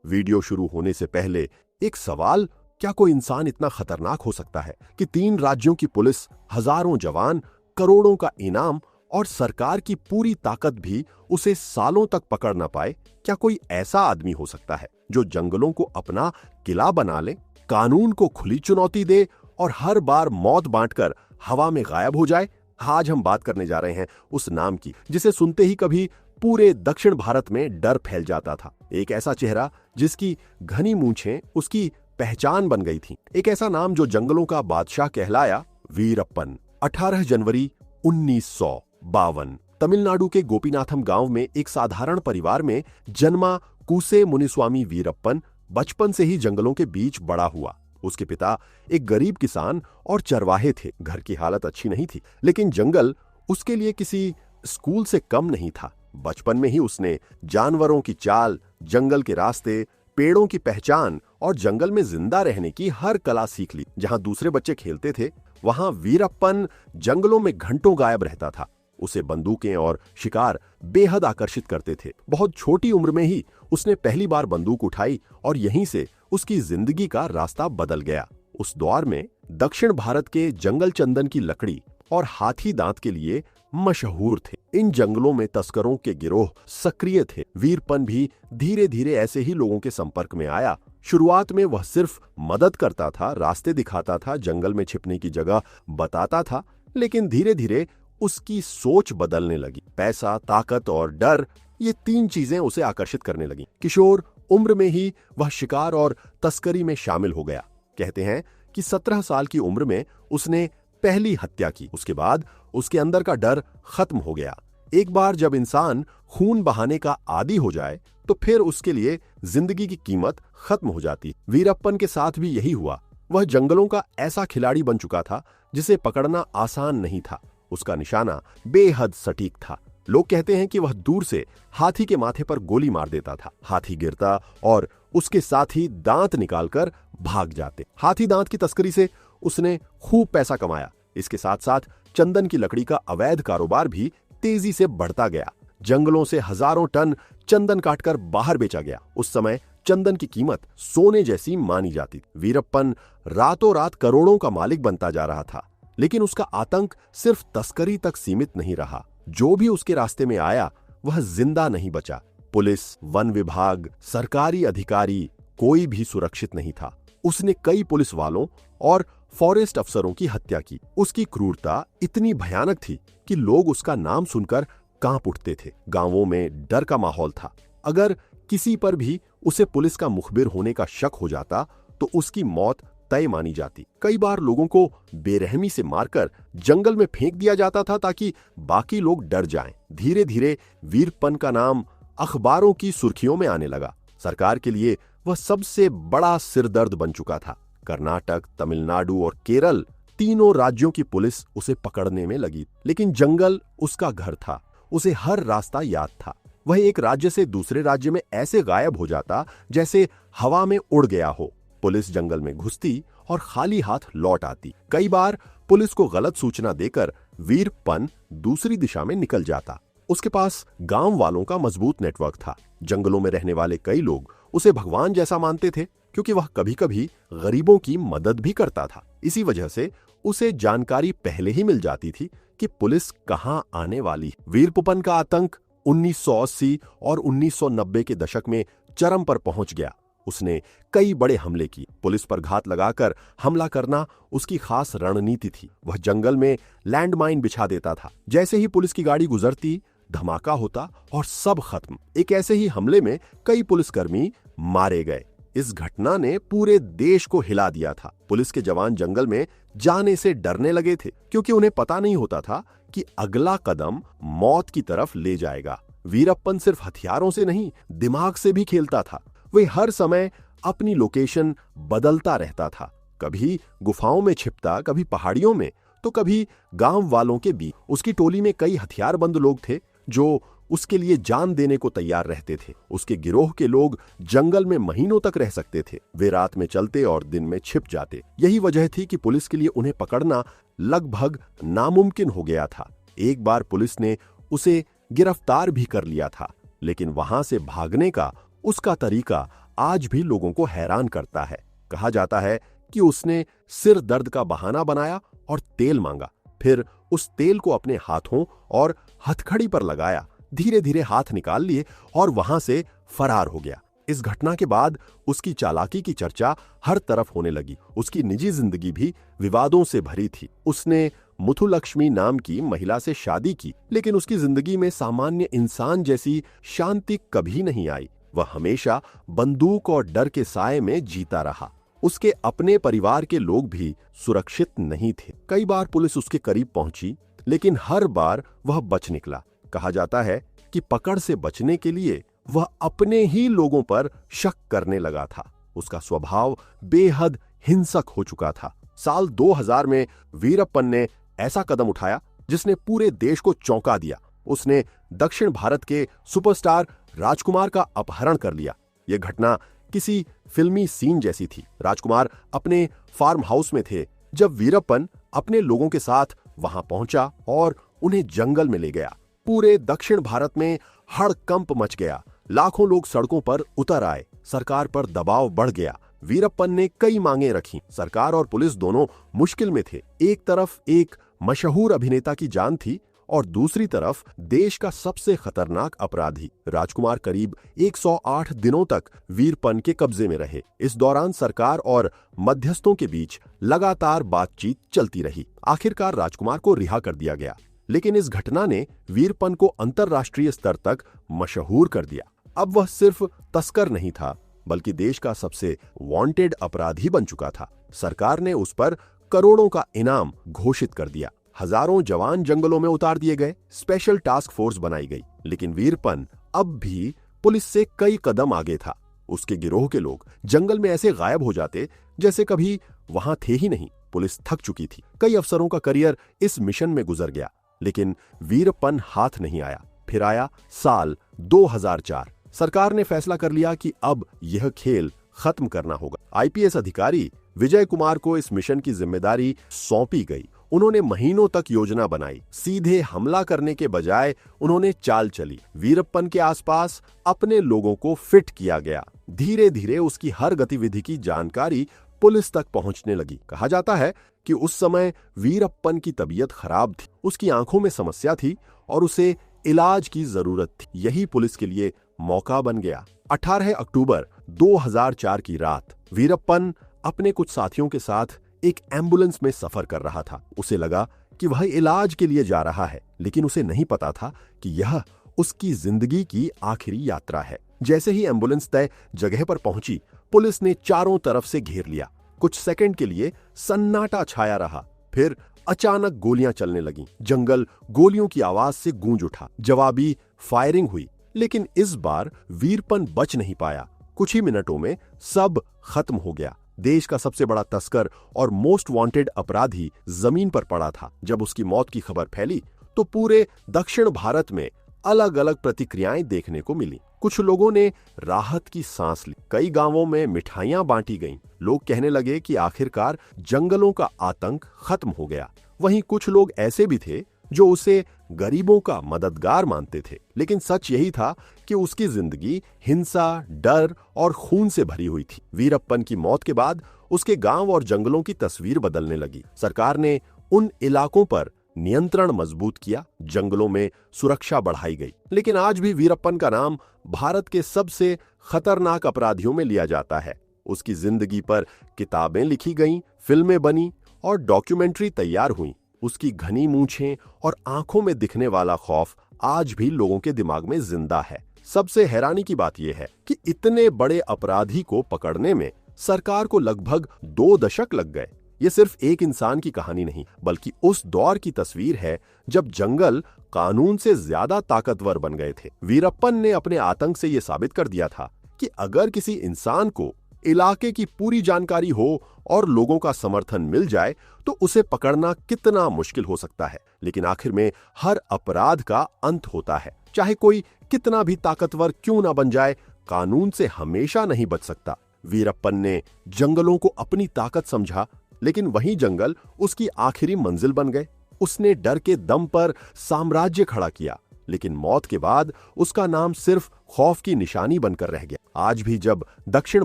Video शुरू होने से पहले एक सवाल, क्या कोई इंसान इतना खतरनाक हो सकता है कि 3 राज्यों की पुलिस, हजारों जवान, करोड़ों का इनाम और सरकार की पूरी ताकत भी उसे सालों तक पकड़ न पाए? क्या कोई ऐसा आदमी हो सकता है जो जंगलों को अपना किला बना ले, कानून को खुली चुनौती दे और हर बार मौत बांटकर हवा में गायब हो जाए? आज हम बात करने जा रहे हैं उस नाम की जिसे सुनते ही कभी पूरे दक्षिण भारत में डर फैल जाता था। एक ऐसा चेहरा जिसकी घनी मूंछें उसकी पहचान बन गई थी। एक ऐसा नाम जो जंगलों का बादशाह कहलाया, वीरप्पन। 18 जनवरी 1952 तमिलनाडु के गोपीनाथम गांव में एक साधारण परिवार में जन्मा कूसे मुनिस्वामी वीरप्पन बचपन से ही जंगलों के बीच बड़ा हुआ। उसके पिता एक गरीब किसान और चरवाहे थे। घर की हालत अच्छी नहीं थी, लेकिन जंगल उसके लिए किसी स्कूल से कम नहीं था। बचपन में ही उसने जानवरों की चाल, जंगल के रास्ते, पेड़ों की पहचान और जंगल में जिंदा रहने की हर कला सीख ली। जहां दूसरे बच्चे खेलते थे, वहां वीरप्पन जंगलों में घंटों गायब रहता था। उसे बंदूकें और शिकार बेहद आकर्षित करते थे। बहुत छोटी उम्र में ही उसने पहली बार बंदूक उठाई और यहीं से उसकी जिंदगी का रास्ता बदल गया। उस दौर में दक्षिण भारत के जंगल चंदन की लकड़ी और हाथी दांत के लिए मशहूर थे। इन जंगलों में तस्करों के गिरोह सक्रिय थे। वीरप्पन भी धीरे धीरे ऐसे ही लोगों के संपर्क में आया। शुरुआत में वह सिर्फ मदद करता था, रास्ते दिखाता था, जंगल में छिपने की जगह बताता था, लेकिन धीरे धीरे उसकी सोच बदलने लगी। पैसा, ताकत और डर, ये 3 चीजें उसे आकर्षित करने लगी। किशोर उम्र में ही वह शिकार और तस्करी में शामिल हो गया। कहते हैं कि 17 साल की उम्र में उसने पहली हत्या की। उसके बाद उसके अंदर का डर खत्म हो गया। एक बार जब इंसान खून बहाने का आदी हो जाए तो फिर उसके लिए जिंदगी की कीमत खत्म हो जाती। वीरप्पन के साथ भी यही हुआ। वह जंगलों का ऐसा खिलाड़ी बन चुका था जिसे पकड़ना आसान नहीं था। उसका निशाना बेहद सटीक था। लोग कहते हैं कि वह दूर से हाथी के माथे पर गोली मार देता था। हाथी गिरता और उसके साथ ही दांत निकालकर भाग जाते। हाथी दांत की तस्करी से उसने खूब पैसा कमाया। इसके साथ साथ चंदन की लकड़ी का अवैध कारोबार भी तेजी से बढ़ता गया। जंगलों से हजारों टन चंदन काटकर बाहर बेचा गया। उस समय चंदन की कीमत सोने जैसी मानी जाती। वीरप्पन रातों रात करोड़ों का मालिक बनता जा रहा था, लेकिन उसका आतंक सिर्फ तस्करी तक सीमित नहीं रहा। जो भी उसके रास्ते में आया वह जिंदा नहीं बचा। पुलिस, वन विभाग, सरकारी अधिकारी, कोई भी सुरक्षित नहीं था। उसने कई पुलिस वालों और फॉरेस्ट अफसरों की हत्या की। उसकी क्रूरता इतनी भयानक थी कि लोग उसका नाम सुनकर कांप उठते थे। गांवों में डर का माहौल था। अगर किसी पर भी उसे पुलिस का मुखबिर होने का शक हो जाता तो उसकी मौत तय मानी जाती। कई बार लोगों को बेरहमी से मारकर जंगल में फेंक दिया जाता था ताकि बाकी लोग डर जाएं। धीरे धीरे वीरप्पन का नाम अखबारों की सुर्खियों में आने लगा। सरकार के लिए वह सबसे बड़ा सिरदर्द बन चुका था। कर्नाटक, तमिलनाडु और केरल, तीनों राज्यों की पुलिस उसे पकड़ने में लगी। लेकिन जंगल उसका घर था। उसे हर रास्ता याद था। वह एक राज्य से दूसरे राज्य में ऐसे गायब हो जाता जैसे हवा में उड़ गया हो। पुलिस जंगल में घुसती और खाली हाथ लौट आती। कई बार पुलिस को गलत सूचना देकर वीरप्पन दूसरी दिशा में निकल जाता। उसके पास गांव वालों का मजबूत नेटवर्क था। जंगलों में रहने वाले कई लोग उसे भगवान जैसा मानते थे, क्योंकि वह कभी कभी गरीबों की मदद भी करता था। इसी वजह से उसे जानकारी पहले ही मिल जाती थी कि पुलिस कहां आने वाली। वीरप्पन का आतंक 1980 और 1990 के दशक में चरम पर पहुंच गया। उसने कई बड़े हमले किए। पुलिस पर घात लगाकर हमला करना उसकी खास रणनीति थी। वह जंगल में लैंडमाइन बिछा देता था। जैसे ही पुलिस की गाड़ी गुजरती, धमाका होता और सब खत्म। एक ऐसे ही हमले में कई पुलिसकर्मी मारे गए। इस घटना ने पूरे देश को हिला दिया था। पुलिस के जवान जंगल में जाने से डरने लगे थे, क्योंकि उन्हें पता नहीं होता था कि अगला कदम मौत की तरफ ले जाएगा। वीरप्पन सिर्फ हथियारों से नहीं, दिमाग से भी खेलता था। वे हर समय अपनी लोकेशन बदलता रहता था। कभी गुफाओं में छिपता, कभी पहाड़ियों में, तो कभी गांव वालों के बीच। उसकी टोली में कई हथियारबंद लोग थे जो उसके लिए जान देने को तैयार रहते थे। उसके गिरोह के लोग जंगल में महीनों तक रह सकते थे। वे रात में चलते और दिन में छिप जाते। यही वजह थी कि पुलिस के लिए उन्हें पकड़ना लगभग नामुमकिन हो गया था। एक बार पुलिस ने उसे गिरफ्तार भी कर लिया था, लेकिन वहां से भागने का उसका तरीका आज भी लोगों को हैरान करता है। कहा जाता है कि उसने सिर दर्द का बहाना बनाया और तेल मांगा, फिर उस तेल को अपने हाथों और हथकड़ी पर लगाया, धीरे धीरे हाथ निकाल लिए और वहां से फरार हो गया। इस घटना के बाद उसकी चालाकी की चर्चा हर तरफ होने लगी। उसकी निजी जिंदगी भी विवादों से भरी थी। उसने मुथुलक्ष्मी नाम की महिला से शादी की, लेकिन उसकी जिंदगी में सामान्य इंसान जैसी शांति कभी नहीं आई। वह हमेशा बंदूक और डर के साए में जीता रहा। उसके अपने परिवार के लोग भी सुरक्षित नहीं थे। कई बार पुलिस उसके करीब पहुंची, लेकिन हर बार वह बच निकला। कहा जाता है कि पकड़ से बचने के लिए वह अपने ही लोगों पर शक करने लगा था। उसका स्वभाव बेहद हिंसक हो चुका था। साल 2000 में वीरप्पन ने ऐसा कदम उठाया जिसने पूरे देश को चौंका दिया। उसने दक्षिण भारत के सुपरस्टार राजकुमार का अपहरण कर लिया। यह घटना किसी फिल्मी सीन जैसी थी। राजकुमार अपने फार्म हाउस में थे जब वीरप्पन अपने लोगों के साथ वहां पहुंचा और उन्हें जंगल में ले गया। पूरे दक्षिण भारत में हड़कंप मच गया। लाखों लोग सड़कों पर उतर आए। सरकार पर दबाव बढ़ गया। वीरप्पन ने कई मांगें रखी। सरकार और पुलिस दोनों मुश्किल में थे। एक तरफ एक मशहूर अभिनेता की जान थी और दूसरी तरफ देश का सबसे खतरनाक अपराधी। राजकुमार करीब 108 दिनों तक वीरप्पन के कब्जे में रहे। इस दौरान सरकार और मध्यस्थों के बीच लगातार बातचीत चलती रही। आखिरकार राजकुमार को रिहा कर दिया गया, लेकिन इस घटना ने वीरप्पन को अंतर्राष्ट्रीय स्तर तक मशहूर कर दिया। अब वह सिर्फ तस्कर नहीं था, बल्कि देश का सबसे वांटेड अपराधी बन चुका था। सरकार ने उस पर करोड़ों का इनाम घोषित कर दिया। हजारों जवान जंगलों में उतार दिए गए। स्पेशल टास्क फोर्स बनाई गई। लेकिन वीरप्पन अब भी पुलिस से कई कदम आगे था। उसके गिरोह के लोग जंगल में ऐसे गायब हो जाते जैसे कभी वहां थे ही नहीं। पुलिस थक चुकी थी। कई अफसरों का करियर इस मिशन में गुजर गया, लेकिन वीरप्पन हाथ नहीं आया। फिर आया साल 2004। सरकार ने फैसला कर लिया कि अब यह खेल खत्म करना होगा। आईपीएस अधिकारी विजय कुमार को इस मिशन की जिम्मेदारी सौंपी गई। उन्होंने महीनों तक योजना बनाई। सीधे हमला करने के बजाय उन्होंने चाल चली। वीरप्पन के आसपास अपने लोगों को फिट किया गया। धीरे धीरे उसकी हर गतिविधि की जानकारी पुलिस तक पहुंचने लगी। कहा जाता है कि उस समय वीरप्पन की तबीयत खराब थी। उसकी आंखों में समस्या थी और उसे इलाज की जरूरत थी। यही पुलिस के लिए मौका बन गया। 18 अक्टूबर 2004 की रात वीरप्पन अपने कुछ साथियों के साथ एक एम्बुलेंस में सफर कर रहा था। उसे लगा कि वह इलाज के लिए जा रहा है, लेकिन उसे नहीं पता था कि यह उसकी जिंदगी की आखिरी यात्रा है। जैसे ही एम्बुलेंस तय जगह पर पहुंची, पुलिस ने चारों तरफ से घेर लिया। कुछ सेकंड के लिए सन्नाटा छाया रहा। फिर अचानक गोलियां चलने लगीं। जंगल गोलियों की आवाज से गूंज उठा। जवाबी फायरिंग हुई, लेकिन इस बार वीरप्पन बच नहीं पाया। कुछ ही मिनटों में सब खत्म हो गया। देश का सबसे बड़ा तस्कर और मोस्ट वांटेड अपराधी जमीन पर पड़ा था। जब उसकी मौत की खबर फैली तो पूरे दक्षिण भारत में अलग अलग प्रतिक्रियाएं देखने को मिली। कुछ लोगों ने राहत की सांस ली। कई गांवों में मिठाइयां बांटी गईं। लोग कहने लगे कि आखिरकार जंगलों का आतंक खत्म हो गया। वहीं कुछ लोग ऐसे भी थे जो उसे गरीबों का मददगार मानते थे। लेकिन सच यही था कि उसकी जिंदगी हिंसा, डर और खून से भरी हुई थी। वीरप्पन की मौत के बाद उसके गांव और जंगलों की तस्वीर बदलने लगी। सरकार ने उन इलाकों पर नियंत्रण मजबूत किया। जंगलों में सुरक्षा बढ़ाई गई। लेकिन आज भी वीरप्पन का नाम भारत के सबसे खतरनाक अपराधियों में लिया जाता है। उसकी जिंदगी पर किताबें लिखी गईं, फिल्में बनी और डॉक्यूमेंट्री तैयार हुई। उसकी घनी मूंछें और आंखों में दिखने वाला खौफ आज भी लोगों के दिमाग में जिंदा है। सबसे हैरानी की बात यह है कि इतने बड़े अपराधी को पकड़ने में सरकार को लगभग 2 दशक लग गए। ये सिर्फ एक इंसान की कहानी नहीं, बल्कि उस दौर की तस्वीर है जब जंगल कानून से ज्यादा ताकतवर बन गए थे। वीरप्पन ने अपने आतंक से यह साबित कर दिया था कि अगर किसी इंसान को इलाके की पूरी जानकारी हो और लोगों का समर्थन मिल जाए तो उसे पकड़ना कितना मुश्किल हो सकता है। लेकिन आखिर में हर अपराध का अंत होता है। चाहे कोई कितना भी ताकतवर क्यों ना बन जाए, कानून से हमेशा नहीं बच सकता। वीरप्पन ने जंगलों को अपनी ताकत समझा, लेकिन वही जंगल उसकी आखिरी मंजिल बन गए। उसने डर के दम पर साम्राज्य खड़ा किया, लेकिन मौत के बाद उसका नाम सिर्फ खौफ की निशानी बनकर रह गया। आज भी जब दक्षिण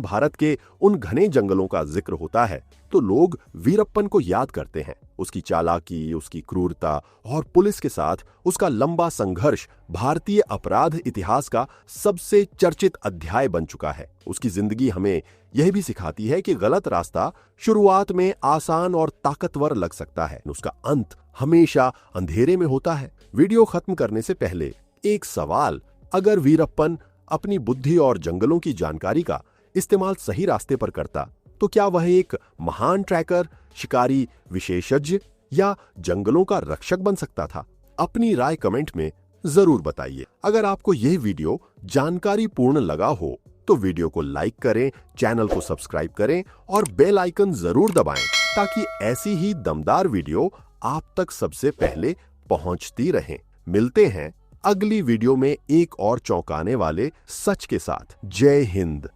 भारत के उन घने जंगलों का जिक्र होता है तो लोग वीरप्पन को याद करते हैं। उसकी चालाकी, उसकी क्रूरता और पुलिस के साथ उसका लंबा संघर्ष भारतीय अपराध इतिहास का सबसे चर्चित अध्याय बन चुका है। उसकी जिंदगी हमें यह भी सिखाती है कि गलत रास्ता शुरुआत में आसान और ताकतवर लग सकता है, उसका अंत हमेशा अंधेरे में होता है। वीडियो खत्म करने से पहले एक सवाल, अगर वीरप्पन अपनी बुद्धि और जंगलों की जानकारी का इस्तेमाल सही रास्ते पर करता तो क्या वह एक महान ट्रैकर, शिकारी विशेषज्ञ या जंगलों का रक्षक बन सकता था? अपनी राय कमेंट में जरूर बताइए। अगर आपको यह वीडियो जानकारी पूर्ण लगा हो तो वीडियो को लाइक करें, चैनल को सब्सक्राइब करें और बेल आइकन जरूर दबाएं ताकि ऐसी ही दमदार वीडियो आप तक सबसे पहले पहुंचती रहें। मिलते हैं अगली वीडियो में एक और चौंकाने वाले सच के साथ। जय हिंद।